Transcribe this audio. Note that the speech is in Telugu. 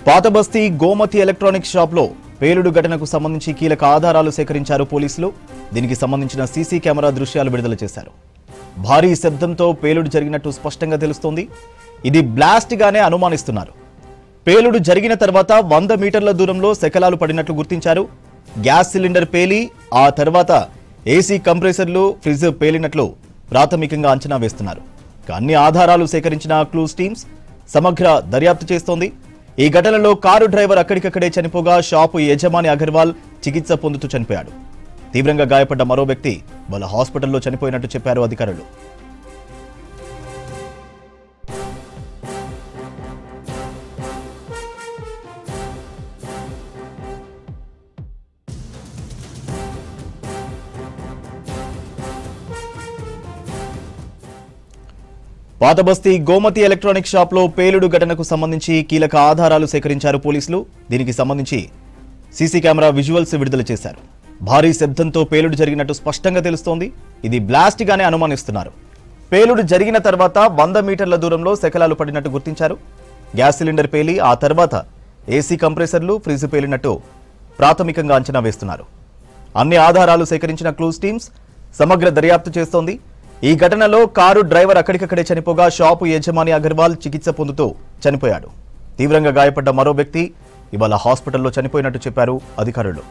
పాతబస్తీ గోమతి ఎలక్ట్రానిక్స్ షాప్లో పేలుడు ఘటనకు సంబంధించి కీలక ఆధారాలు సేకరించారు పోలీసులు. దీనికి సంబంధించిన సీసీ కెమెరా దృశ్యాలు విడుదల చేశారు. భారీ శబ్దంతో పేలుడు జరిగినట్టు స్పష్టంగా తెలుస్తోంది. ఇది బ్లాస్ట్ గానే అనుమానిస్తున్నారు. పేలుడు జరిగిన తర్వాత 100 మీటర్ల దూరంలో శకలాలు పడినట్లు గుర్తించారు. గ్యాస్ సిలిండర్ పేలి ఆ తర్వాత ఏసీ కంప్రెసర్లు, ఫ్రిడ్జ్ పేలినట్లు ప్రాథమికంగా అంచనా వేస్తున్నారు. అన్ని ఆధారాలు సేకరించిన క్లూస్ టీమ్స్ సమగ్ర దర్యాప్తు చేస్తోంది. ఈ ఘటనలో కారు డ్రైవర్ అక్కడికక్కడే చనిపోగా షాపు యజమాని అగర్వాల్ చికిత్స పొందుతూ చనిపోయాడు. తీవ్రంగా గాయపడ్డ మరో వ్యక్తి వాళ్ళ హాస్పిటల్లో చనిపోయినట్టు చెప్పారు అధికారులు. పాతబస్తీ గోమతి ఎలక్ట్రానిక్ షాప్లో పేలుడు ఘటనకు సంబంధించి కీలక ఆధారాలు సేకరించారు పోలీసులు. దీనికి సంబంధించి సీసీ కెమెరా విజువల్స్ విడుదల చేశారు. భారీ శబ్దంతో పేలుడు జరిగినట్టు స్పష్టంగా తెలుస్తోంది. ఇది బ్లాస్ట్ గానే అనుమానిస్తున్నారు. పేలుడు జరిగిన తర్వాత 100 మీటర్ల దూరంలో శకలాలు పడినట్టు గుర్తించారు. గ్యాస్ సిలిండర్ పేలి ఆ తర్వాత ఏసీ కంప్రెసర్లు, ఫ్రిడ్జ్ పేలినట్టు ప్రాథమికంగా అంచనా వేస్తున్నారు. అన్ని ఆధారాలు సేకరించిన క్లూస్ టీమ్స్ సమగ్ర దర్యాప్తు చేస్తోంది. ఈ ఘటనలో కారు డ్రైవర్ అక్కడికక్కడే చనిపోగా షాపు యజమాని అగర్వాల్ చికిత్స పొందుతూ చనిపోయాడు. తీవ్రంగా గాయపడ్డ మరో వ్యక్తి ఇవాళ హాస్పిటల్లో చనిపోయినట్టు చెప్పారు అధికారులు.